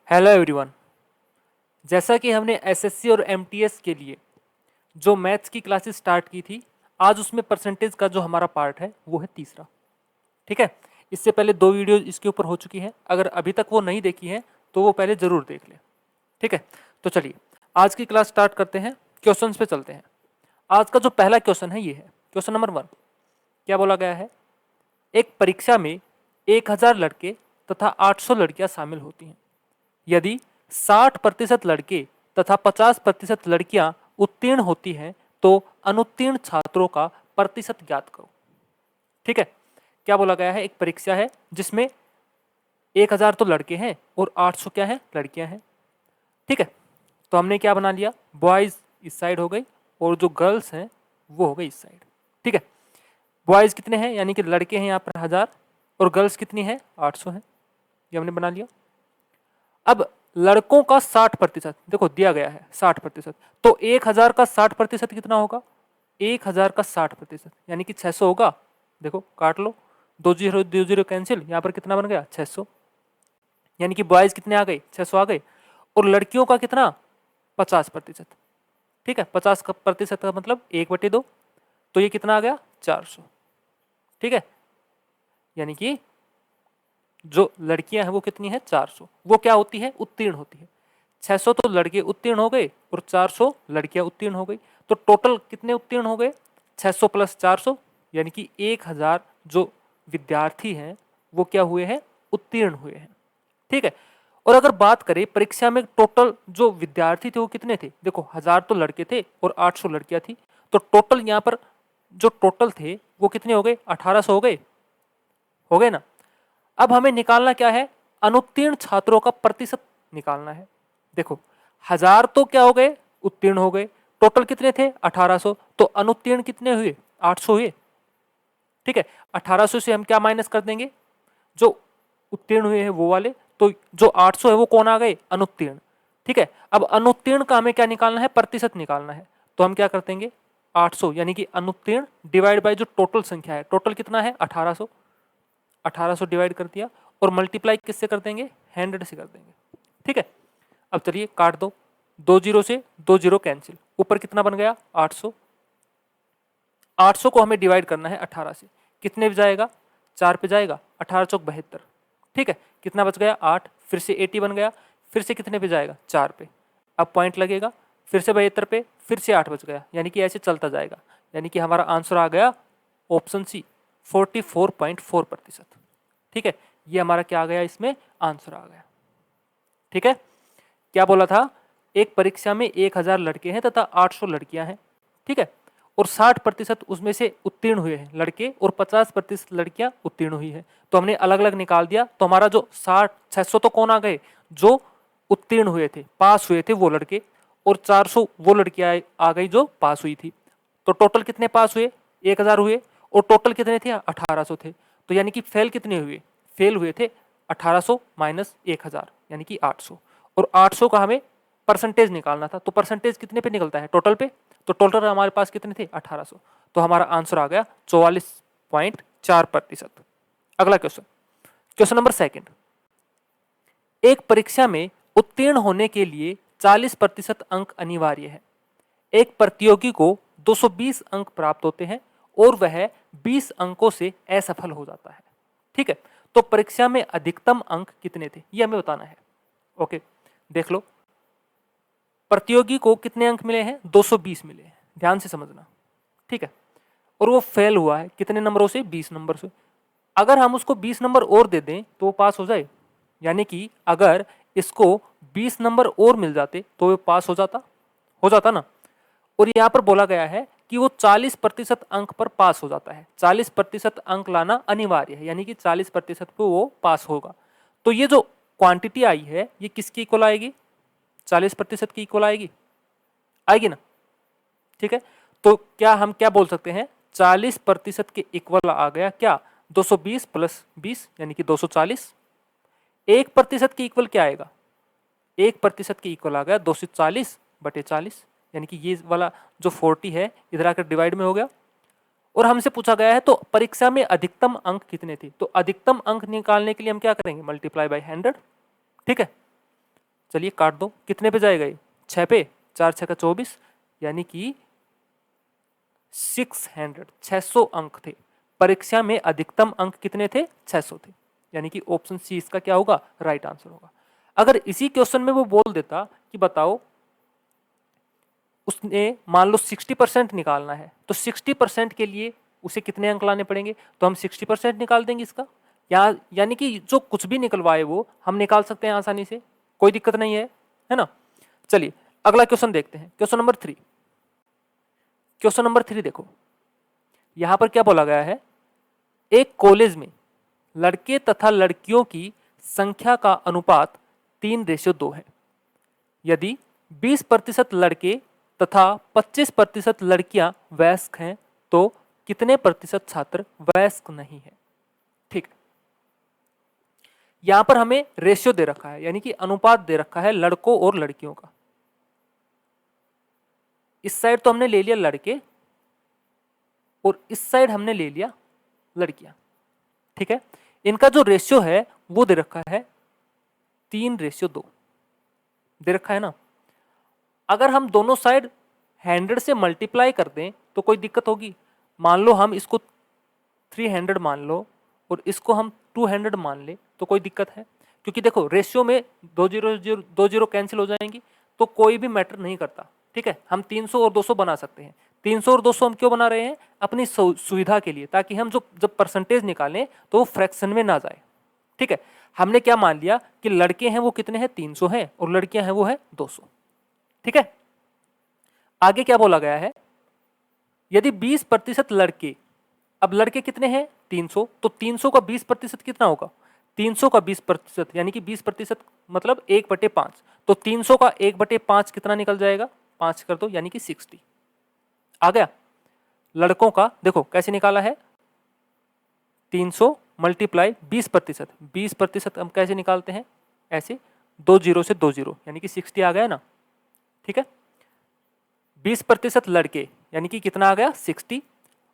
Hello everyone. जैसा कि हमने एसएससी और एमटीएस के लिए जो मैथ्स की क्लासेस स्टार्ट की थी, आज उसमें परसेंटेज का जो हमारा पार्ट है वो है तीसरा। ठीक है, इससे पहले 2 वीडियो इसके ऊपर हो चुकी हैं। अगर अभी तक वो नहीं देखी है तो वो पहले ज़रूर देख लें। ठीक है, तो चलिए आज की क्लास स्टार्ट करते हैं। क्वेश्चंस पे चलते हैं। आज का जो पहला क्वेश्चन है ये है क्वेश्चन नंबर 1। क्या बोला गया है? एक परीक्षा में 1000 लड़के तथा 800 लड़कियां शामिल होती हैं। यदि 60% लड़के तथा 50% लड़कियां उत्तीर्ण होती हैं तो अनुत्तीर्ण छात्रों का प्रतिशत ज्ञात करो। ठीक है, क्या बोला गया है? एक परीक्षा है जिसमें 1000 तो लड़के हैं और 800 क्या है? लड़कियां हैं। ठीक है, तो हमने क्या बना लिया? बॉयज इस साइड हो गई और जो गर्ल्स हैं वो हो गई इस साइड। ठीक है, बॉयज कितने हैं यानी कि लड़के हैं यहाँ पर 1000 और गर्ल्स कितनी है? 800 है। ये हमने बना लिया। अब लड़कों का 60% देखो दिया गया है 60%, तो 1000 का 60% कितना होगा? 1000 का 60% यानी कि 600 होगा। देखो काट लो, 2 जीरो कैंसिल, यहाँ पर कितना बन गया? 600। यानी कि बॉयज कितने आ गए? 600 आ गए। और लड़कियों का कितना? 50%। ठीक है, 50% का मतलब 1/2, तो ये कितना आ गया? 400। ठीक है, यानी कि जो लड़कियां हैं वो कितनी है? 400। वो क्या होती है? उत्तीर्ण होती है। 600 तो लड़के उत्तीर्ण हो गए और 400 लड़कियां उत्तीर्ण हो गई। तो टोटल कितने उत्तीर्ण हो गए? 600 प्लस 400 यानी कि 1000 जो विद्यार्थी हैं वो क्या हुए हैं? उत्तीर्ण हुए हैं। ठीक है, और अगर बात करें परीक्षा में टोटल जो विद्यार्थी थे वो कितने थे? देखो 1000 तो लड़के थे और 800 लड़कियां थी, तो टोटल यहाँ पर जो टोटल थे वो कितने हो गए? 1800 हो गए ना। अब हमें निकालना क्या है? अनुत्तीर्ण छात्रों का प्रतिशत निकालना है। देखो 1000 तो क्या हो गए? उत्तीर्ण हो गए। टोटल कितने थे? 1800। तो अनुत्तीर्ण कितने हुए? 800 हुए। ठीक है, 1800 से हम क्या माइनस कर देंगे? जो उत्तीर्ण हुए हैं वो वाले, तो जो 800 है वो कौन आ गए? अनुत्तीर्ण। ठीक है, अब अनुत्तीर्ण का हमें क्या निकालना है? प्रतिशत निकालना है। तो हम क्या कर देंगे? 800 यानी कि अनुत्तीर्ण डिवाइड बाय जो टोटल संख्या है। टोटल कितना है? 1800। 1800 डिवाइड कर दिया और मल्टीप्लाई किससे कर देंगे? 100 से कर देंगे। ठीक है, अब चलिए काट दो। 2 जीरो से 2 जीरो कैंसिल, ऊपर कितना बन गया? 800। 800 को हमें डिवाइड करना है 18 से। कितने पे जाएगा? 4 पे जाएगा। 18 चौक 72। ठीक है, कितना बच गया? 8। फिर से 80 बन गया। फिर से कितने पे जाएगा? 4 पे। अब पॉइंट लगेगा। फिर से 72 पे, फिर से 8 बच गया, यानी कि ऐसे चलता जाएगा। यानी कि हमारा आंसर आ गया ऑप्शन सी, 44.4%। ठीक है, ये हमारा क्या आ गया? इसमें आंसर आ गया। ठीक है, क्या बोला था? एक परीक्षा में 1000 लड़के हैं तथा 800 लड़कियां हैं। ठीक है, और 60% उसमें से उत्तीर्ण हुए हैं लड़के और 50% लड़कियां उत्तीर्ण हुई है। तो हमने अलग अलग निकाल दिया। तो हमारा जो 600 तो कौन आ गए? जो उत्तीर्ण हुए थे, पास हुए थे वो लड़के, और 400 वो लड़कियां आ गई जो पास हुई थी। तो टोटल कितने पास हुए? 1000 हुए। और टोटल कितने थे? 1800 थे। तो यानी कि फेल कितने हुए? फेल हुए थे 1800 माइनस 1000 यानी कि 800। और 800 का हमें परसेंटेज निकालना था। तो परसेंटेज कितने पे निकलता है? टोटल पे। तो टोटल हमारे पास कितने थे? 1800। तो हमारा आंसर आ गया 44.4%। अगला क्वेश्चन, क्वेश्चन नंबर 2। एक परीक्षा में उत्तीर्ण होने के लिए 40% अंक अनिवार्य है। एक प्रतियोगी को 220 अंक प्राप्त होते हैं और वह 20 अंकों से असफल हो जाता है। ठीक है, तो परीक्षा में अधिकतम अंक कितने थे ये हमें बताना है। ओके, देख लो, प्रतियोगी को कितने अंक मिले हैं? 220 मिले हैं। ध्यान से समझना। ठीक है, और वो फेल हुआ है कितने नंबरों से? 20 नंबर से। अगर हम उसको 20 नंबर और दे दें तो वो पास हो जाए। यानी कि अगर इसको 20 नंबर और मिल जाते तो वो पास हो जाता ना। और यहाँ पर बोला गया है कि वो 40% अंक पर पास हो जाता है। 40% अंक लाना अनिवार्य है, यानी कि 40% पे वो पास होगा। तो ये जो क्वांटिटी आई है ये किसकी इक्वल आएगी? 40% की इक्वल आएगी ना। ठीक है, तो क्या हम क्या बोल सकते हैं? 40% के इक्वल आ गया क्या? 220 प्लस 20 यानी कि 240। 1% के इक्वल क्या आएगा? 1% के इक्वल आ गया 240/40, यानी कि ये वाला जो 40 है इधर आकर डिवाइड में हो गया। और हमसे पूछा गया है तो परीक्षा में अधिकतम अंक कितने थे? तो अधिकतम अंक निकालने के लिए हम क्या करेंगे? Multiply by 100। ठीक है, चलिए काट दो, कितने पे जाएगा ये? 6 पे, 4 6 का 24, यानी कि 600 अंक थे। परीक्षा में अधिकतम अंक कितने थे? 600 थे, यानी कि ऑप्शन सी इसका क्या होगा? राइट आंसर होगा। अगर इसी क्वेश्चन में वो बोल देता कि बताओ उसने मान लो 60% निकालना है, तो 60% के लिए उसे कितने अंक लाने पड़ेंगे? तो हम 60% निकाल देंगे इसका, यानी कि जो कुछ भी निकलवाए वो हम निकाल सकते हैं आसानी से, कोई दिक्कत नहीं है ना। चलिए अगला क्वेश्चन देखते हैं, क्वेश्चन नंबर 3। क्वेश्चन नंबर 3 देखो, यहां पर क्या बोला गया है? एक कॉलेज में लड़के तथा लड़कियों की संख्या का अनुपात 3:2 है। यदि 20% लड़के तथा 25% लड़कियां वयस्क हैं, तो कितने प्रतिशत छात्र वयस्क नहीं है? ठीक है, यहां पर हमें रेशियो दे रखा है, यानी कि अनुपात दे रखा है लड़कों और लड़कियों का। इस साइड तो हमने ले लिया लड़के और इस साइड हमने ले लिया लड़कियां, ठीक है। इनका जो रेशियो है वो दे रखा है 3:2 दे रखा है ना। अगर हम दोनों साइड 100 से मल्टीप्लाई कर दें तो कोई दिक्कत होगी? मान लो हम इसको 300 मान लो और इसको हम 200 मान ले तो कोई दिक्कत है? क्योंकि देखो रेशियो में 2 जीरो कैंसिल हो जाएंगी, तो कोई भी मैटर नहीं करता, ठीक है। हम 300 और 200 बना सकते हैं। 300 और 200 हम क्यों बना रहे हैं? अपनी सुविधा के लिए, ताकि हम जब परसेंटेज निकालें तो वो फ्रैक्शन में ना जाए, ठीक है। हमने क्या मान लिया कि लड़के हैं वो कितने हैं? 300 हैं, और लड़कियां हैं वो है 200, ठीक है। आगे क्या बोला गया है? यदि 20% लड़के, अब लड़के कितने हैं? 300, तो 300 का 20% कितना होगा? 300 का 20% यानी कि 20% मतलब 1/5, तो 300 का 1/5 कितना निकल जाएगा? 5 कर दो, यानी कि 60 आ गया। लड़कों का देखो कैसे निकाला है, 300 मल्टीप्लाई 20%, 20% हम कैसे निकालते हैं? ऐसे 2 जीरो से 2 जीरो, यानी कि 60 आ गया ना, ठीक है। 20% लड़के यानी कि कितना आ गया? 60,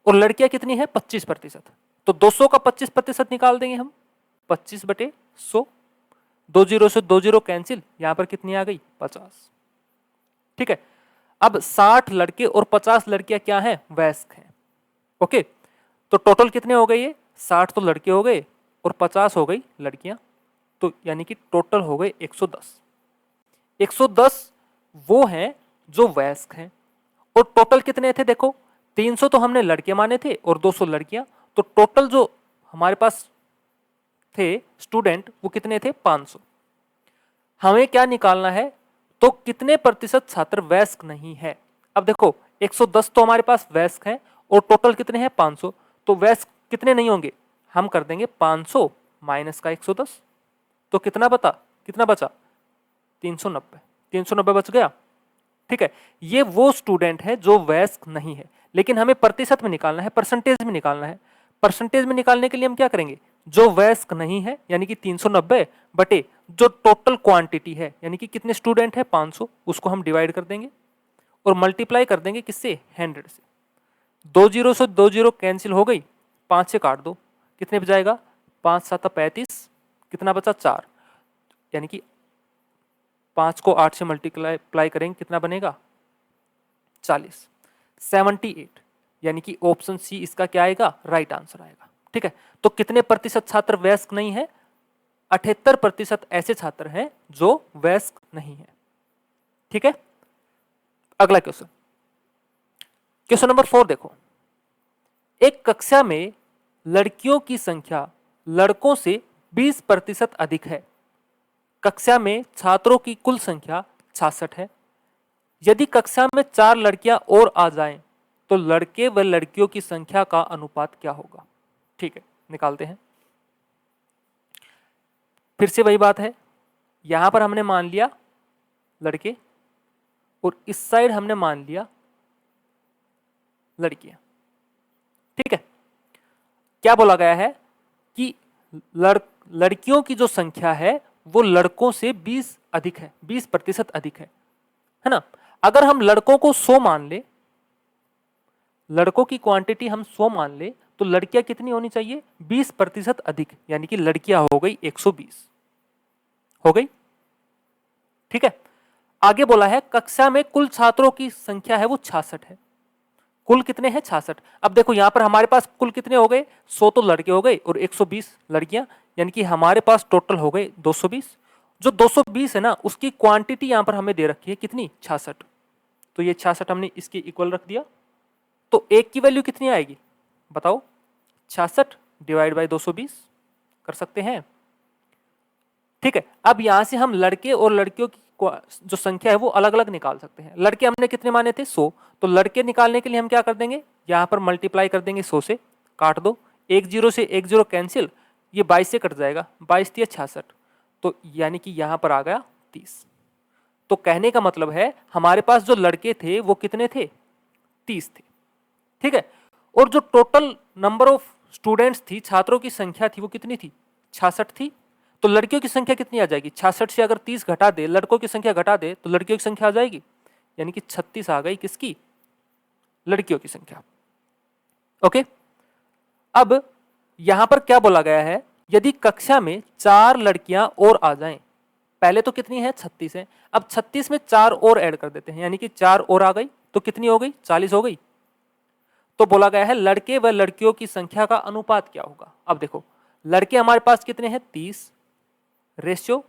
और लड़कियां कितनी है? 25%, तो 200 का 25% निकाल देंगे हम, 25/100, 2 जीरो से 2 जीरो कैंसिल, यहां पर कितनी आ गई? 50, ठीक है। अब 60 लड़के और 50 लड़कियां क्या हैं? वयस्क हैं, ओके। तो टोटल कितने हो गए? ये 60 तो लड़के हो गए और 50 हो गई लड़कियां, तो यानी कि टोटल हो गए 110। 110 वो हैं जो वयस्क हैं, और टोटल कितने थे? देखो 300 तो हमने लड़के माने थे और 200 लड़कियां, तो टोटल जो हमारे पास थे स्टूडेंट वो कितने थे? 500। हमें क्या निकालना है? तो कितने प्रतिशत छात्र वयस्क नहीं है? अब देखो 110 तो हमारे पास वयस्क हैं और टोटल कितने हैं? 500, तो वयस्क कितने नहीं होंगे? हम कर देंगे 500 माइनस का 110, तो कितना बचा? 390, 390 बच गया, ठीक है। ये वो स्टूडेंट है जो वयस्क नहीं है, लेकिन हमें प्रतिशत में निकालना है, परसेंटेज में निकालना है। परसेंटेज में निकालने के लिए हम क्या करेंगे? जो वयस्क नहीं है यानी कि 390 बटे जो टोटल क्वांटिटी है, यानी कि कितने स्टूडेंट है? 500, उसको हम डिवाइड कर देंगे और मल्टीप्लाई कर देंगे किससे? 100 से। 2 जीरो से 2 जीरो कैंसिल हो गई, 5 से काट दो, कितने बचाएगा? 5 7 35, कितना बचा? 4, यानी कि 5 को 8 से मल्टीप्लाई करेंगे, कितना बनेगा? 40, 78, यानी कि ऑप्शन सी इसका क्या आएगा? राइट आंसर आएगा, ठीक है। तो कितने प्रतिशत छात्र वयस्क नहीं है? 78% ऐसे छात्र हैं जो वयस्क नहीं है, ठीक है। अगला क्वेश्चन, क्वेश्चन नंबर 4 देखो, एक कक्षा में लड़कियों की संख्या लड़कों से 20% अधिक है। कक्षा में छात्रों की कुल संख्या 66 है। यदि कक्षा में 4 लड़कियां और आ जाएं, तो लड़के व लड़कियों की संख्या का अनुपात क्या होगा? ठीक है, निकालते हैं। फिर से वही बात है, यहां पर हमने मान लिया लड़के और इस साइड हमने मान लिया लड़कियां, ठीक है। क्या बोला गया है कि लड़कियों की जो संख्या है वो लड़कों से 20 अधिक है, 20% अधिक है ना। अगर हम लड़कों को 100 मान ले, लड़कों की क्वांटिटी हम 100 मान ले, तो लड़कियां कितनी होनी चाहिए? 20% अधिक, यानी कि लड़कियां हो गई 120, हो गई। ठीक है। आगे बोला है कक्षा में कुल छात्रों की संख्या है वो 66 है। कुल कितने हैं? 66। अब देखो यहां पर हमारे पास कुल कितने हो गए? 100 तो लड़के हो गए और 120 लड़कियां, यानी कि हमारे पास टोटल हो गए 220। जो 220 है ना, उसकी क्वांटिटी यहां पर हमें दे रखी है कितनी? 66। तो ये 66 हमने इसके इक्वल रख दिया। तो एक की वैल्यू कितनी आएगी बताओ? 66 डिवाइड बाई 220 कर सकते हैं। ठीक है। अब यहां से हम लड़के और लड़कियों की जो संख्या है वो अलग अलग निकाल सकते हैं। लड़के हमने कितने माने थे? 100। तो लड़के निकालने के लिए हम क्या कर देंगे? यहां पर मल्टीप्लाई कर देंगे 100 से, काट दो, एक जीरो से एक जीरो कैंसिल, ये 22 से कट जाएगा, 22 दिया 66, तो यानी कि यहां पर आ गया 30। तो कहने का मतलब है हमारे पास जो लड़के थे वो कितने थे? 30 थे। ठीक है। और जो टोटल नंबर ऑफ स्टूडेंट्स थी, छात्रों की संख्या थी, वो कितनी थी? 66 थी। तो लड़कियों की संख्या कितनी आ जाएगी? 66 से अगर 30 घटा दे, लड़कों की संख्या घटा दे, तो लड़कियों की संख्या आ जाएगी, यानी कि 36 आ गई। किसकी? लड़कियों की संख्या। ओके। अब यहां पर क्या बोला गया है? यदि कक्षा में 4 लड़कियां और आ जाएं, पहले तो कितनी है? 36 है। अब 36 में 4 और ऐड कर देते हैं, यानी कि 4 और आ गई, तो कितनी हो गई? 40 हो गई। तो बोला गया है लड़के व लड़कियों की संख्या का अनुपात क्या होगा? अब देखो, लड़के हमारे पास कितने हैं? 30 रेशियो,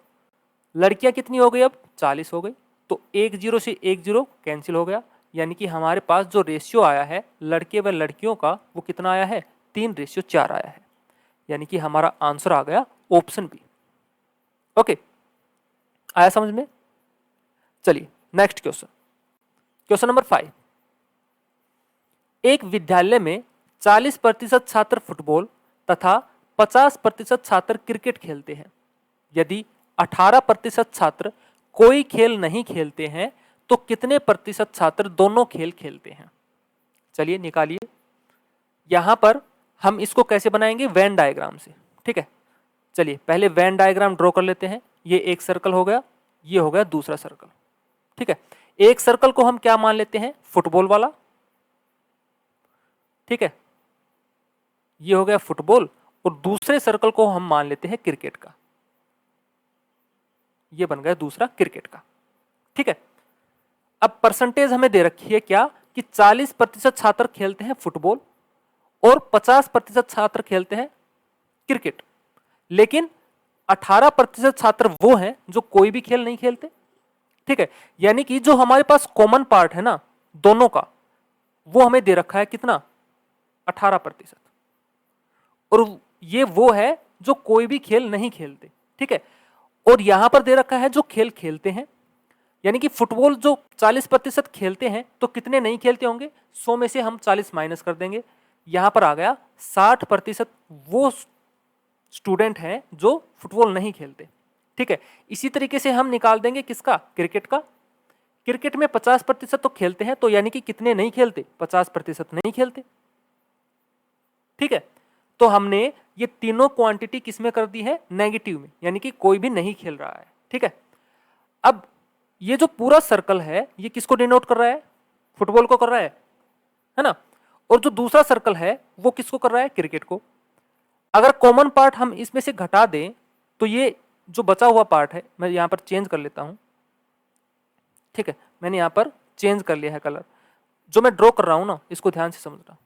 लड़कियां कितनी हो गई? अब 40 हो गई। तो एक जीरो से एक जीरो कैंसिल हो गया, यानी कि हमारे पास जो रेशियो आया है लड़के व लड़कियों का वो कितना आया है? 3:4 आया है, यानी कि हमारा आंसर आ गया ऑप्शन बी। ओके, आया समझ में? चलिए नेक्स्ट क्वेश्चन, क्वेश्चन नंबर 5। एक विद्यालय में 40% छात्र फुटबॉल तथा 50% छात्र क्रिकेट खेलते हैं। यदि 18% छात्र कोई खेल नहीं खेलते हैं तो कितने प्रतिशत छात्र दोनों खेल खेलते हैं? चलिए निकालिए। यहां पर हम इसको कैसे बनाएंगे? वेन डायग्राम से। ठीक है, चलिए पहले वेन डायग्राम ड्रॉ कर लेते हैं। ये एक सर्कल हो गया, ये हो गया दूसरा सर्कल। ठीक है, एक सर्कल को हम क्या मान लेते हैं? फुटबॉल वाला। ठीक है, ये हो गया फुटबॉल, और दूसरे सर्कल को हम मान लेते हैं क्रिकेट का। ये बन गया दूसरा क्रिकेट का। ठीक है। अब परसेंटेज हमें दे रखी है क्या? कि 40% छात्र खेलते हैं फुटबॉल और 50% छात्र खेलते हैं क्रिकेट, लेकिन 18% छात्र वो हैं जो कोई भी खेल नहीं खेलते। ठीक है, यानी कि जो हमारे पास कॉमन पार्ट है ना दोनों का, वो हमें दे रखा है कितना? 18%। और ये वो है जो कोई भी खेल नहीं खेलते। ठीक है, और यहां पर दे रखा है जो खेल खेलते हैं, यानी कि फुटबॉल जो 40% खेलते हैं तो कितने नहीं खेलते होंगे? 100 में से हम 40 माइनस कर देंगे, यहां पर आ गया 60% वो स्टूडेंट हैं जो फुटबॉल नहीं खेलते। ठीक है, इसी तरीके से हम निकाल देंगे किसका? क्रिकेट का। क्रिकेट में 50% तो खेलते हैं, तो यानी कि कितने नहीं खेलते? 50% नहीं खेलते। ठीक है, तो हमने ये तीनों क्वांटिटी किसमें कर दी है? नेगेटिव में, यानी कि कोई भी नहीं खेल रहा है। ठीक है, अब ये जो पूरा सर्कल है ये किसको डिनोट कर रहा है? फुटबॉल को कर रहा है ना। और जो दूसरा सर्कल है वो किसको कर रहा है? क्रिकेट को। अगर कॉमन पार्ट हम इसमें से घटा दें तो ये जो बचा हुआ पार्ट है, मैं यहां पर चेंज कर लेता हूं। ठीक है, मैंने यहां पर चेंज कर लिया है कलर। जो मैं ड्रॉ कर रहा हूं ना, इसको ध्यान से समझना।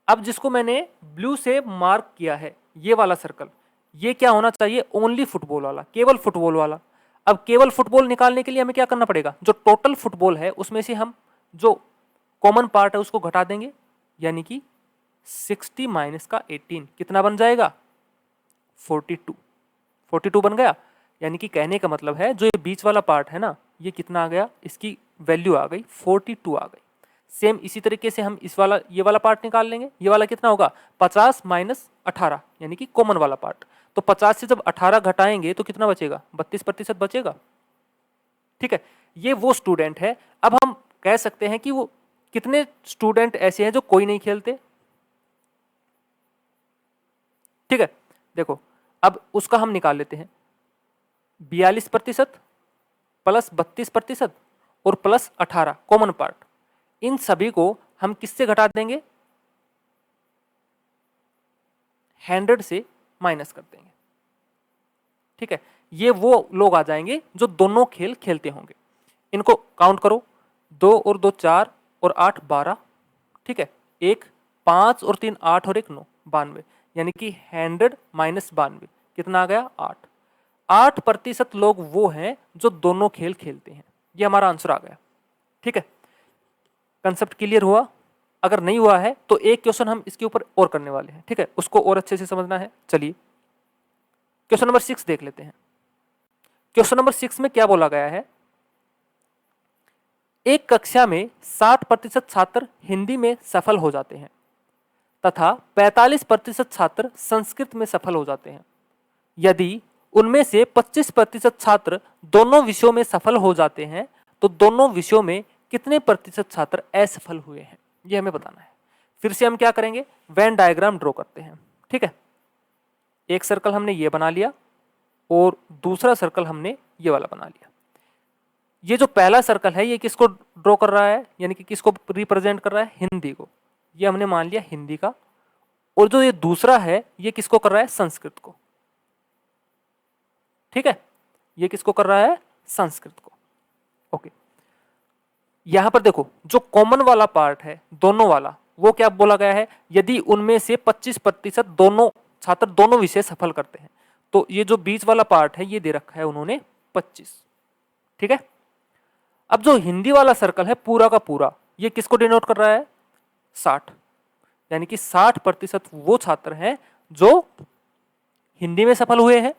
अब जिसको मैंने ब्लू से मार्क किया है, ये वाला सर्कल, ये क्या होना चाहिए? ओनली फुटबॉल वाला, केवल फुटबॉल वाला। अब केवल फुटबॉल निकालने के लिए हमें क्या करना पड़ेगा? जो टोटल फुटबॉल है उसमें से हम जो कॉमन पार्ट है उसको घटा देंगे, यानी कि 60 माइनस का 18 कितना बन जाएगा? 42। 42 बन गया, यानी कि कहने का मतलब है जो ये बीच वाला पार्ट है ना, ये कितना आ गया? इसकी वैल्यू आ गई 42 आ गई। सेम इसी तरीके से हम इस वाला ये वाला पार्ट निकाल लेंगे। ये वाला कितना होगा? 50 माइनस 18, यानी कि कॉमन वाला पार्ट। तो 50 से जब 18 घटाएंगे तो कितना बचेगा? 32% बचेगा। ठीक है, ये वो स्टूडेंट है। अब हम कह सकते हैं कि वो कितने स्टूडेंट ऐसे हैं जो कोई नहीं खेलते। ठीक है, देखो अब उसका हम निकाल लेते हैं। 42% प्लस 32% और प्लस 18 कॉमन पार्ट, इन सभी को हम किससे घटा देंगे? 100 से माइनस कर देंगे। ठीक है, ये वो लोग आ जाएंगे जो दोनों खेल खेलते होंगे। इनको काउंट करो, 2 और 2 4 और 8 12, ठीक है, 1 5 और 3 8 और 1 9 92, यानी कि 100 माइनस 92 कितना आ गया 8। 8% लोग वो हैं जो दोनों खेल खेलते हैं। ये हमारा आंसर आ गया। ठीक है, कंसेप्ट क्लियर हुआ? अगर नहीं हुआ है तो एक क्वेश्चन हम इसके ऊपर और करने वाले हैं, ठीक है, उसको और अच्छे से समझना है। चलिए क्वेश्चन नंबर 6 देख लेते हैं। क्वेश्चन नंबर 6 में क्या बोला गया है, एक कक्षा में 60% छात्र हिंदी में सफल हो जाते हैं तथा 45% छात्र संस्कृत में सफल हो जाते हैं। यदि उनमें से 25% छात्र दोनों विषयों में सफल हो जाते हैं तो दोनों विषयों में कितने प्रतिशत छात्र असफल हुए हैं, यह हमें बताना है। फिर से हम क्या करेंगे, वेन डायग्राम ड्रॉ करते हैं। ठीक है, एक सर्कल हमने ये बना लिया और दूसरा सर्कल हमने ये वाला बना लिया। ये जो पहला सर्कल है ये किसको ड्रॉ कर रहा है, यानी कि किसको रिप्रेजेंट कर रहा है, हिंदी को। ये हमने मान लिया हिंदी का। और जो ये दूसरा है ये किसको कर रहा है, संस्कृत को। ठीक है, ये किसको कर रहा है, संस्कृत को। ओके, यहां पर देखो जो कॉमन वाला पार्ट है दोनों वाला, वो क्या बोला गया है, यदि उनमें से 25% दोनों छात्र दोनों विषय सफल करते हैं। तो ये जो बीच वाला पार्ट है ये दे रखा है उन्होंने 25। ठीक है, अब जो हिंदी वाला सर्कल है पूरा का पूरा ये किसको डिनोट कर रहा है, 60, यानी कि 60% वो छात्र हैं जो हिंदी में सफल हुए हैं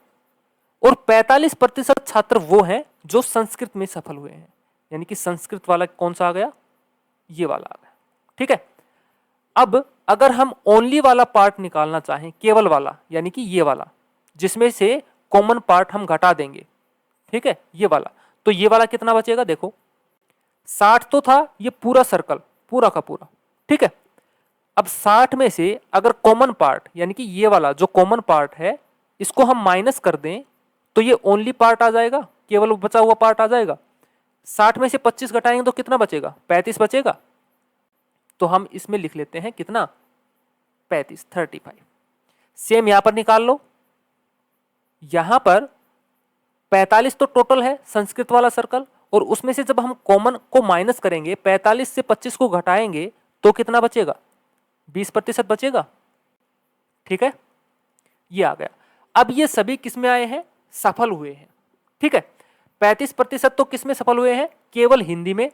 और 45% छात्र वो हैं जो संस्कृत में सफल हुए हैं, यानी कि संस्कृत वाला कौन सा आ गया, ये वाला आ गया। ठीक है, अब अगर हम ओनली वाला पार्ट निकालना चाहें, केवल वाला, यानी कि ये वाला जिसमें से कॉमन पार्ट हम घटा देंगे, ठीक है, ये वाला, तो ये वाला कितना बचेगा, देखो 60 तो था ये पूरा सर्कल पूरा का पूरा। ठीक है, अब 60 में से अगर कॉमन पार्ट यानी कि ये वाला जो कॉमन पार्ट है इसको हम माइनस कर दें तो ये ओनली पार्ट आ जाएगा, केवल बचा हुआ पार्ट आ जाएगा। 60 में से 25 घटाएंगे तो कितना बचेगा, 35 बचेगा। तो हम इसमें लिख लेते हैं कितना, 35, 35। सेम यहां पर निकाल लो, यहां पर 45 तो टोटल है संस्कृत वाला सर्कल, और उसमें से जब हम कॉमन को माइनस करेंगे 45 से 25 को घटाएंगे तो कितना बचेगा, 20% बचेगा। ठीक है, ये आ गया। अब ये सभी किस में आए हैं, सफल हुए हैं। ठीक है, 35% तो किस में सफल हुए हैं, केवल हिंदी में।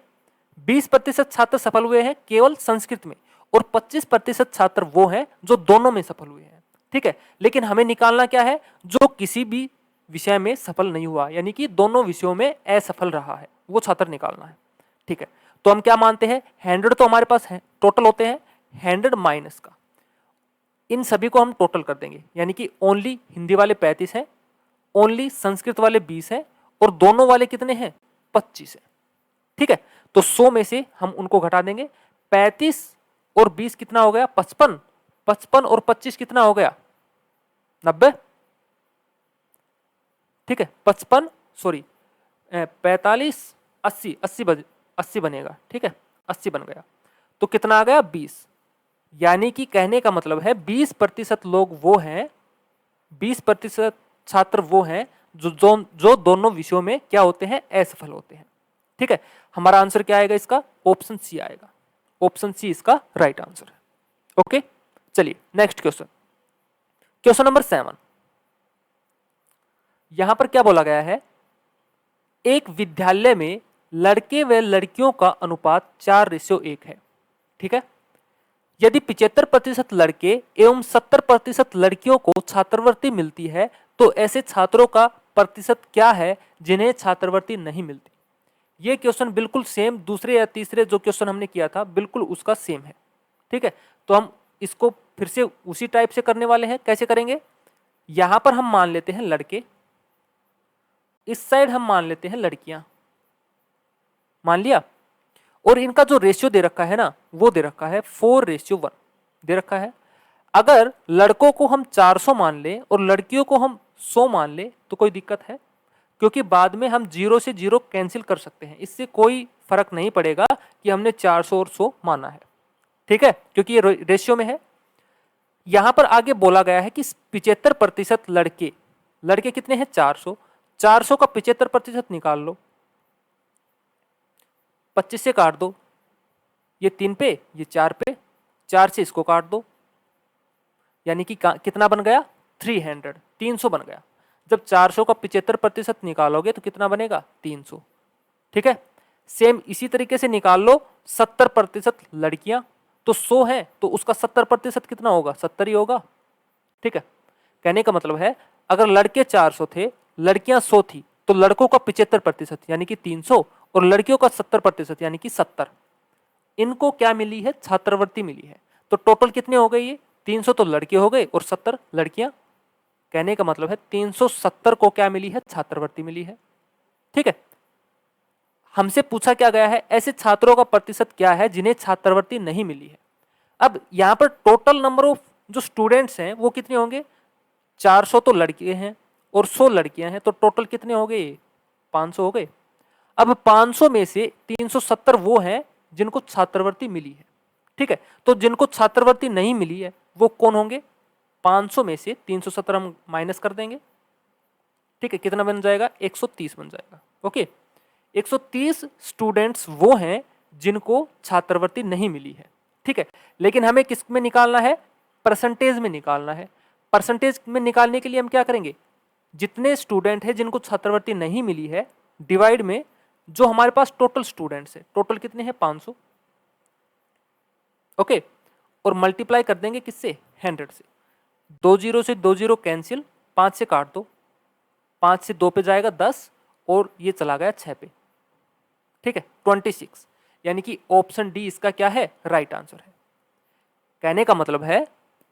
20% छात्र सफल हुए हैं केवल संस्कृत में, और 25% छात्र वो हैं जो दोनों में सफल हुए हैं। ठीक है, लेकिन हमें निकालना क्या है, जो किसी भी विषय में सफल नहीं हुआ, यानी कि दोनों विषयों में असफल रहा है, वो छात्र निकालना है। ठीक है, तो हम क्या मानते हैं, 100 तो हमारे पास है, टोटल होते हैं 100 माइनस का, इन सभी को हम टोटल कर देंगे, यानी कि ओनली हिंदी वाले 35 हैं, ओनली संस्कृत वाले 20 हैं, और दोनों वाले कितने हैं, 25 है। ठीक है, तो 100 में से हम उनको घटा देंगे, 35 और 20 कितना हो गया, 55, 55 और 25 कितना हो गया, 90। ठीक है, 55 सॉरी 45 80 80 बनेगा। ठीक है, 80 बन गया, तो कितना आ गया, 20। यानी कि कहने का मतलब है 20% लोग वो हैं, 20% छात्र वो हैं जो दोनों विषयों में क्या होते हैं, असफल होते हैं। ठीक है, हमारा आंसर क्या आएगा इसका, ऑप्शन सी आएगा। ऑप्शन सी इसका राइट आंसर है। ओके, चलिए नेक्स्ट क्वेश्चन, क्वेश्चन नंबर 7। यहां पर क्या बोला गया है, एक विद्यालय में लड़के व लड़कियों का अनुपात 4:1 है। ठीक है, यदि 75% लड़के एवं 70% लड़कियों को छात्रवृत्ति मिलती है तो ऐसे छात्रों का प्रतिशत क्या है जिन्हें छात्रवृत्ति नहीं मिलती। ये क्वेश्चन बिल्कुल सेम दूसरे या तीसरे जो क्वेश्चन हमने किया था बिल्कुल उसका सेम है। ठीक है, तो हम इसको फिर से उसी टाइप से करने वाले हैं। कैसे करेंगे, यहां पर हम मान लेते हैं लड़के, इस साइड हम मान लेते हैं लड़कियां, मान लिया, और इनका जो रेशियो दे रखा है ना वो दे रखा है 4:1 दे रखा है। अगर लड़कों को हम 400 मान लें और लड़कियों को हम 100 मान लें तो कोई दिक्कत है, क्योंकि बाद में हम 0 से 0 कैंसिल कर सकते हैं, इससे कोई फर्क नहीं पड़ेगा कि हमने 400 और 100 माना है। ठीक है, क्योंकि ये रेशियो में है। यहां पर आगे बोला गया है कि 75% लड़के कितने हैं, 400, 400 का 75% निकाल लो, 25 से काट दो, ये 3 पे, ये 4 पे, 4 से इसको काट दो, यानी कि कितना बन गया 300, 300 बन गया। जब 400 का 75% निकालोगे तो कितना बनेगा 300। ठीक है, सेम इसी तरीके से निकाल लो 70% लड़कियां, तो 100 है तो उसका 70% कितना होगा 70 ही होगा। ठीक है, कहने का मतलब है अगर लड़के 400 थे, लड़कियां 100 थी, तो लड़कों का 75% यानी कि 300 और लड़कियों का 70% यानी कि 70, इनको क्या मिली है छात्रवृत्ति मिली है। तो टोटल कितने हो गए ये 300 तो लड़के हो गए और 70 लड़कियां। कहने का मतलब है 370 को क्या मिली है छात्रवृत्ति मिली है। ठीक है, हमसे पूछा क्या गया है ऐसे छात्रों का प्रतिशत क्या है जिन्हें छात्रवृत्ति नहीं मिली है। अब यहां पर टोटल नंबर ऑफ जो स्टूडेंट्स हैं वो कितने होंगे, 400 तो लड़के हैं और 100 लड़कियां हैं, तो टोटल कितने हो गए 500 हो गए। अब 500 में से 370 वो हैं जिनको छात्रवृत्ति मिली है। ठीक है, तो जिनको छात्रवृत्ति नहीं मिली है वो कौन होंगे, 500 में से 370 हम माइनस कर देंगे। ठीक है, कितना बन जाएगा 130 बन जाएगा। ओके, 130 स्टूडेंट्स वो हैं जिनको छात्रवृत्ति नहीं मिली है। ठीक है, लेकिन हमें किस में निकालना है, परसेंटेज में निकालना है। परसेंटेज में निकालने के लिए हम क्या करेंगे, जितने स्टूडेंट हैं जिनको छात्रवृत्ति नहीं मिली है डिवाइड में जो हमारे पास टोटल स्टूडेंट्स है, टोटल कितने हैं 500। ओके, और मल्टीप्लाई कर देंगे किससे 100 से। 2 जीरो से 2 जीरो कैंसिल, 5 से काट दो, 5 से 2 पे जाएगा 10 और ये चला गया 6 पे। ठीक है, 26, यानी कि ऑप्शन डी इसका क्या है राइट आंसर है। कहने का मतलब है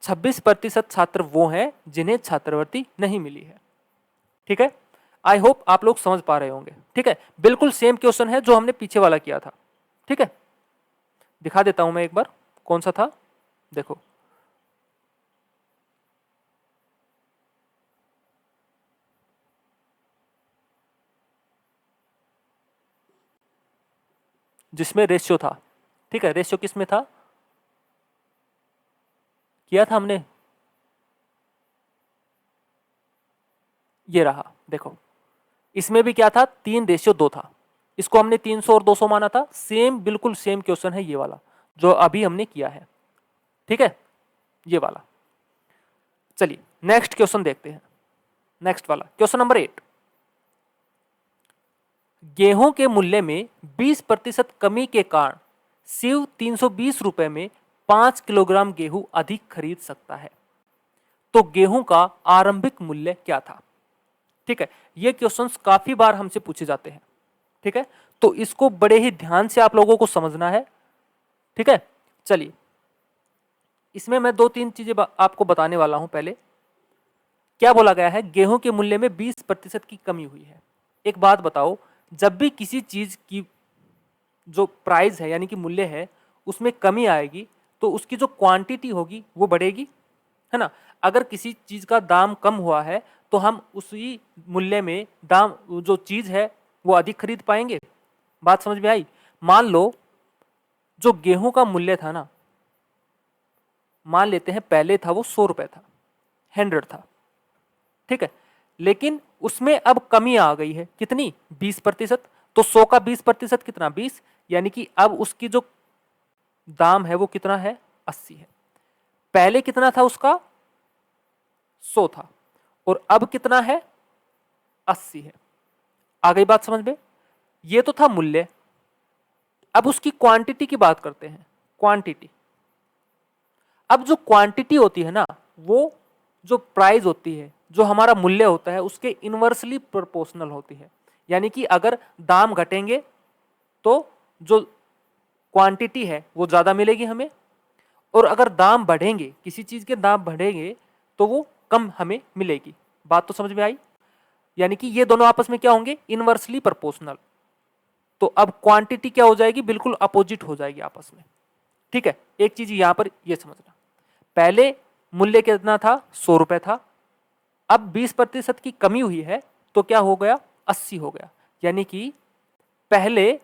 26% छात्र वो हैं जिन्हें छात्रवृत्ति नहीं मिली है। ठीक है, आई होप आप लोग समझ पा रहे होंगे। ठीक है, बिल्कुल सेम क्वेश्चन है जो हमने पीछे वाला किया था। ठीक है, दिखा देता हूं मैं एक बार कौन सा था, देखो जिसमें रेशियो था। ठीक है, रेशियो किस में था, किया था हमने, ये रहा देखो, इसमें भी क्या था 3:2 था, इसको हमने 300 और 200 माना था। सेम बिल्कुल सेम क्वेश्चन है ये वाला जो अभी हमने किया है। ठीक है, ये वाला। चलिए नेक्स्ट क्वेश्चन देखते हैं, नेक्स्ट वाला क्वेश्चन नंबर 8। गेहूं के मूल्य में 20% कमी के कारण शिव 320 रुपए में 5 किलोग्राम गेहूं अधिक खरीद सकता है, तो गेहूं का आरंभिक मूल्य क्या था। ठीक है, ये क्वेश्चंस काफी बार हमसे पूछे जाते हैं। ठीक है, तो इसको बड़े ही ध्यान से आप लोगों को समझना है। ठीक है, चलिए इसमें मैं 2-3 चीजें आपको बताने वाला हूं। पहले क्या बोला गया है, गेहूं के मूल्य में 20% की कमी हुई है। एक बात बताओ, जब भी किसी चीज की जो प्राइस है यानी कि मूल्य है उसमें कमी आएगी तो उसकी जो क्वांटिटी होगी वो बढ़ेगी, है ना। अगर किसी चीज का दाम कम हुआ है तो हम उसी मूल्य में दाम जो चीज है वो अधिक खरीद पाएंगे। बात समझ में आई। मान लो जो गेहूं का मूल्य था ना, मान लेते हैं पहले था वो 100 रुपए था, 100 था। ठीक है, लेकिन उसमें अब कमी आ गई है कितनी 20%। तो 100 का 20% कितना 20, यानी कि अब उसकी जो दाम है वो कितना है 80 है। पहले कितना था उसका 100 था और अब कितना है 80 है। आ गई बात समझ में। ये तो था मूल्य। अब उसकी क्वांटिटी की बात करते हैं, क्वांटिटी। अब जो क्वांटिटी होती है ना, वो जो प्राइस होती है, जो हमारा मूल्य होता है उसके इनवर्सली प्रोपोर्शनल होती है। यानी कि अगर दाम घटेंगे तो जो क्वांटिटी है वो ज्यादा मिलेगी हमें, और अगर दाम बढ़ेंगे, किसी चीज के दाम बढ़ेंगे तो वो कम हमें मिलेगी। बात तो समझ में आई। यानी कि ये दोनों आपस में क्या होंगे इनवर्सली प्रोपोर्शनल। तो अब क्वांटिटी क्या हो जाएगी बिल्कुल अपोजिट हो जाएगी आपस में। ठीक है, एक चीज यहां पर ये समझना, पहले मूल्य कितना था 100 रुपए था, अब 20% की कमी हुई है तो क्या हो गया 80 हो गया। यानी कि पहले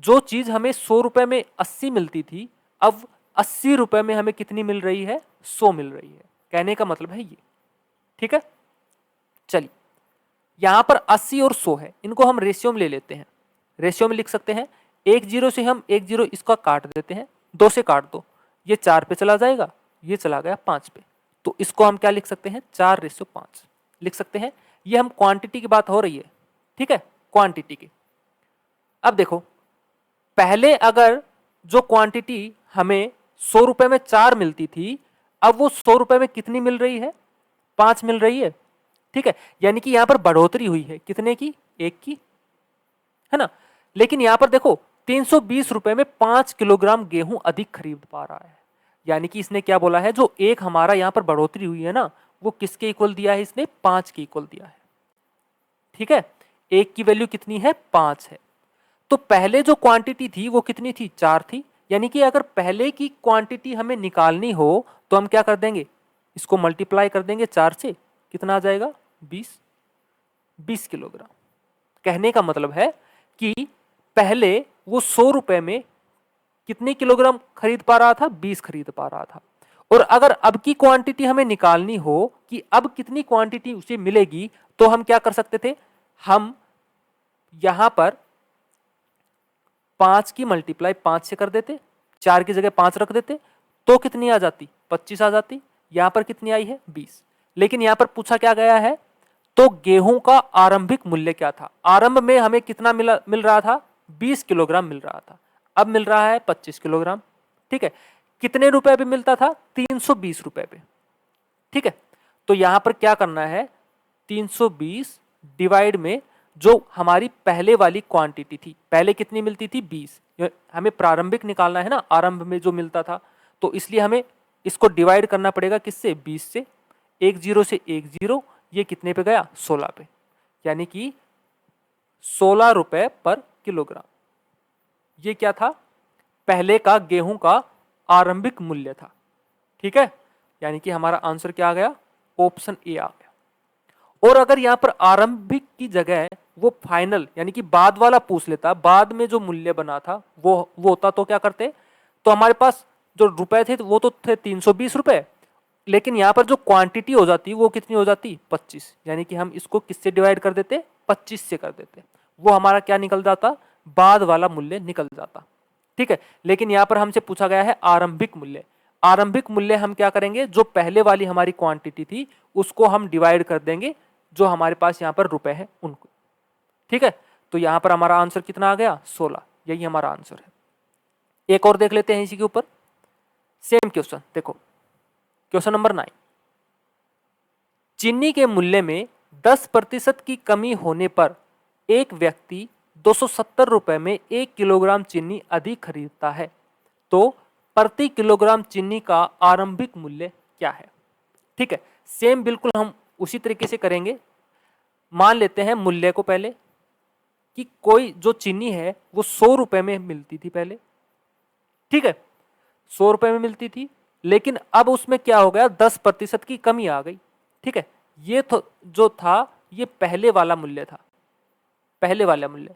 जो चीज हमें 100 रुपए में 80 मिलती थी, अब 80 रुपए में हमें कितनी मिल रही है 100 मिल रही है। कहने का मतलब है ये। ठीक है, चलिए यहाँ पर 80 और 100 है, इनको हम रेशियो में ले लेते हैं। रेशियो में लिख सकते हैं, 1 0 से हम 1 0 इसका काट देते हैं, 2 से काट दो, ये 4 पे चला जाएगा, ये चला गया 5 पे, तो इसको हम क्या लिख सकते हैं, 4:5 लिख सकते हैं। ये हम क्वांटिटी की बात हो रही है, ठीक है, क्वांटिटी की। अब देखो, पहले अगर जो क्वांटिटी हमें 100 रुपए में 4 मिलती थी, अब वो 100 रुपए में कितनी मिल रही है, 5 मिल रही है, ठीक है। यानी कि यहां पर बढ़ोतरी हुई है, कितने की, 1 की, है ना। लेकिन यहां पर देखो 320 रुपए में 5 किलोग्राम गेहूं अधिक खरीद पा रहा है। यानी कि इसने क्या बोला है, जो एक हमारा यहां पर बढ़ोतरी हुई है ना, वो किसके इक्वल दिया है, इसने 5 के इक्वल दिया है, ठीक है। एक की वैल्यू कितनी है, 5 है। तो पहले जो क्वांटिटी थी वो कितनी थी, 4 थी। यानी कि अगर पहले की क्वांटिटी हमें निकालनी हो तो हम क्या कर देंगे, इसको मल्टीप्लाई कर देंगे 4 से, कितना आ जाएगा, 20 किलोग्राम। कहने का मतलब है कि पहले वो 100 रुपए में कितने किलोग्राम खरीद पा रहा था, 20 खरीद पा रहा था। और अगर अब की क्वांटिटी हमें निकालनी हो कि अब कितनी क्वांटिटी उसे मिलेगी, तो हम क्या कर सकते थे, हम यहां पर 5 की मल्टीप्लाई 5 से कर देते, 4 की जगह 5 रख देते, तो कितनी आ जाती, 25 आ जाती। यहां पर कितनी आई है, 20। लेकिन यहां पर पूछा क्या गया है, तो गेहूं का आरंभिक मूल्य क्या था। आरंभ में हमें कितना मिल रहा था, 20 किलोग्राम मिल रहा था, अब मिल रहा है 25 किलोग्राम, ठीक है। कितने रुपए पे मिलता था, 320 रुपए पे, ठीक है। तो यहां पर क्या करना है, 320 डिवाइड में जो हमारी पहले वाली क्वांटिटी थी, पहले कितनी मिलती थी, 20, हमें प्रारंभिक निकालना है ना, आरंभ में जो मिलता था, तो इसलिए हमें इसको डिवाइड करना पड़ेगा किससे, 20 से। 1 0 से 1 0, ये कितने पे गया, 16 पे, यानी कि 16 रुपए पर किलोग्राम। ये क्या था, पहले का गेहूं का आरंभिक मूल्य था, ठीक है। यानी कि हमारा आंसर क्या आ गया, ऑप्शन ए आ गया। और अगर यहां पर आरंभिक की जगह वो फाइनल यानी कि बाद वाला पूछ लेता, बाद में जो मूल्य बना था वो होता, तो क्या करते, तो हमारे पास जो रुपए थे वो तो थे 320 रुपए, लेकिन यहां पर जो क्वांटिटी हो जाती वो कितनी हो जाती, 25। यानी कि हम इसको किससे डिवाइड कर देते, 25 से कर देते, वो हमारा क्या निकल जाता, बाद वाला मूल्य निकल जाता, ठीक है। लेकिन यहां पर हमसे पूछा गया है आरंभिक मूल्य। आरंभिक मूल्य हम क्या करेंगे, जो पहले वाली हमारी क्वांटिटी थी उसको हम डिवाइड कर देंगे जो हमारे पास यहां पर रुपए हैं उनको, ठीक है। तो यहां पर हमारा आंसर कितना आ गया, 16, यही हमारा आंसर है। एक और देख लेते हैं इसी के ऊपर, सेम क्वेश्चन देखो, क्वेश्चन नंबर 9। चीनी के मूल्य में 10% की कमी होने पर एक व्यक्ति 270 रुपए में 1 किलोग्राम चीनी अधिक खरीदता है, तो प्रति किलोग्राम चीनी का आरंभिक मूल्य क्या है, ठीक है। सेम बिल्कुल हम उसी तरीके से करेंगे। मान लेते हैं मूल्य को पहले, कि कोई जो चीनी है वो 100 रुपए में मिलती थी पहले, ठीक है, 100 रुपए में मिलती थी, लेकिन अब उसमें क्या हो गया, 10% की कमी आ गई, ठीक है। ये तो जो था ये पहले वाला मूल्य था, पहले वाला मूल्य,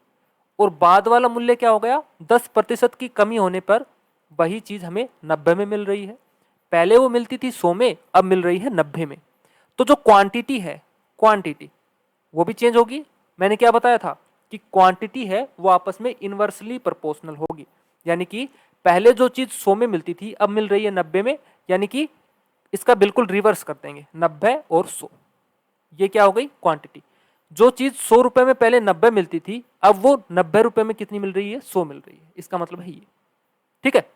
और बाद वाला मूल्य क्या हो गया, 10% की कमी होने पर वही चीज हमें 90 में मिल रही है। पहले वो मिलती थी 100 में, अब मिल रही है 90 में। तो जो क्वांटिटी है, क्वांटिटी वो भी चेंज होगी। मैंने क्या बताया था कि क्वांटिटी है वो आपस में इनवर्सली प्रोपोर्शनल होगी, यानी कि पहले जो चीज 100 में मिलती थी अब मिल रही है 90 में, यानी कि इसका बिल्कुल रिवर्स कर देंगे, 90 और 100, ये क्या हो गई, क्वांटिटी। जो चीज 100 रुपए में पहले 90 मिलती थी अब वो 90 रुपए में कितनी मिल रही है, 100 मिल रही है, इसका मतलब है ये, ठीक है।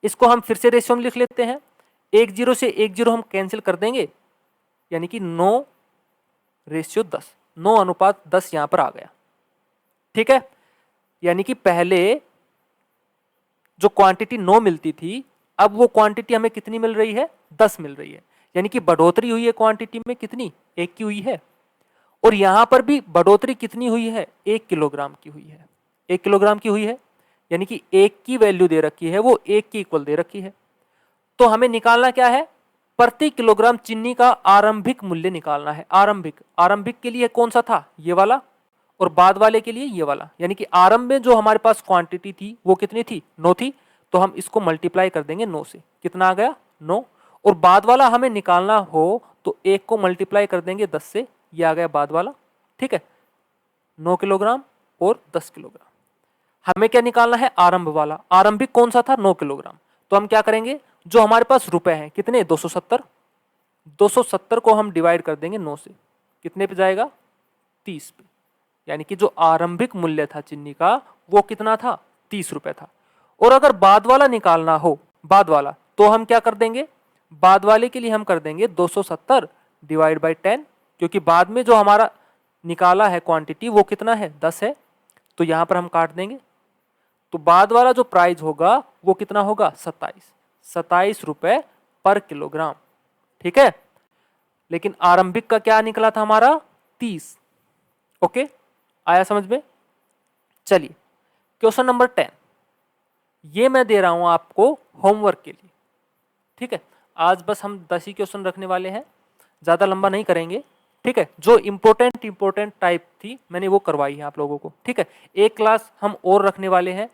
इसको हम फिर से रेशियो में लिख लेते हैं, 1 0 से 1 0 हम कैंसिल कर देंगे, यानी कि 9:10, 9:10 यहां पर आ गया, ठीक है। यानी कि पहले जो क्वांटिटी 9 मिलती थी अब वो क्वांटिटी हमें कितनी मिल रही है, 10 मिल रही है, यानी कि बढ़ोतरी हुई है क्वांटिटी में, कितनी, 1 की हुई है। और यहां पर भी बढ़ोतरी कितनी हुई है, 1 किलोग्राम की हुई है, 1 किलोग्राम की हुई है, यानी कि 1 की वैल्यू दे रखी है वो 1 की इक्वल दे रखी है। तो हमें निकालना क्या है, प्रति किलोग्राम चीनी का आरंभिक मूल्य निकालना है। आरंभिक, आरंभिक के लिए कौन सा था, ये वाला, और बाद वाले के लिए ये वाला, यानी कि आरंभ में जो हमारे पास क्वांटिटी थी वो कितनी थी, 9 थी, तो हम इसको मल्टीप्लाई कर देंगे 9 से, कितना आ गया, 9। और बाद वाला हमें निकालना हो तो 1 को मल्टीप्लाई कर देंगे 10 से, ये आ गया बाद वाला, ठीक है, 9 किलोग्राम और 10 किलोग्राम। हमें क्या निकालना है, आरंभ वाला। आरंभिक कौन सा था, 9 किलोग्राम। तो हम क्या करेंगे, जो हमारे पास रुपए हैं कितने, 270, 270 को हम डिवाइड कर देंगे 9 से, कितने पे जाएगा, 30 पे। यानी कि जो आरंभिक मूल्य था चीनी का वो कितना था, 30 रुपए था। और अगर बाद वाला निकालना हो, बाद वाला, तो हम क्या कर देंगे, बाद वाले के लिए हम कर देंगे 270 डिवाइड बाई 10, क्योंकि बाद में जो हमारा निकाला है क्वांटिटी वो कितना है, 10 है, तो यहां पर हम काट देंगे। तो बाद वाला जो प्राइस होगा वो कितना होगा, 27 रुपए पर किलोग्राम। ठीक है, लेकिन आरंभिक का क्या निकला था हमारा, 30। ओके, आया समझ में। चलिए क्वेश्चन नंबर 10, ये मैं दे रहा हूं आपको होमवर्क के लिए। ठीक है, आज बस हम 10 ही क्वेश्चन रखने वाले हैं, ज्यादा लंबा नहीं करेंगे। ठीक है, जो इंपॉर्टेंट टाइप थी मैंने वो करवाई है आप लोगों को। ठीक है, एक क्लास हम और रखने वाले हैं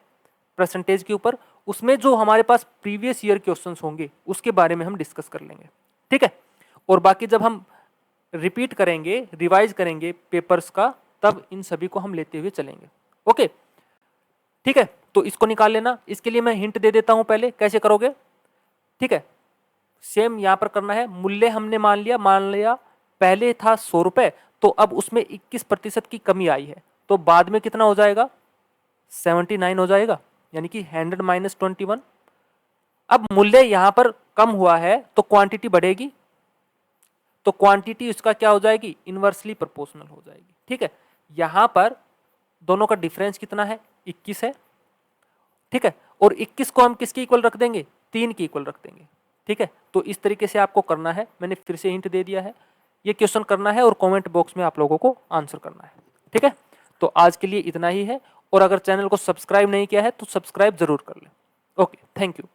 परसेंटेज के ऊपर, उसमें जो हमारे पास प्रीवियस ईयर क्वेश्चंस होंगे उसके बारे में हम डिस्कस कर लेंगे। ठीक है, और बाकी जब हम रिपीट करेंगे, रिवाइज करेंगे पेपर्स का, तब इन सभी को हम लेते हुए चलेंगे। ओके, ठीक है, तो इसको निकाल लेना। इसके लिए मैं हिंट दे देता हूं, पहले कैसे करोगे। ठीक है, सेम यहां पर करना है। मूल्य हमने मान लिया पहले था 100 रुपए, तो अब उसमें 21% की कमी आई है, तो बाद में कितना हो जाएगा, 79 हो जाएगा, यानी कि 100 माइनस 21। अब मूल्य यहां पर कम हुआ है तो क्वांटिटी बढ़ेगी, तो क्वांटिटी इसका क्या हो जाएगी, इनवर्सली प्रोपोर्शनल हो जाएगी। ठीक है, यहां पर दोनों का डिफरेंस कितना है, 21 है। ठीक है, और 21 को हम किसके इक्वल रख देंगे, 3 के इक्वल रख देंगे। ठीक है, तो इस तरीके से आपको करना है, मैंने फिर से हिंट दे दिया है। ये क्वेश्चन करना है और कमेंट बॉक्स में आप लोगों को आंसर करना है। ठीक है, तो आज के लिए इतना ही है, और अगर चैनल को सब्सक्राइब नहीं किया है तो सब्सक्राइब जरूर कर लें। Okay, thank you.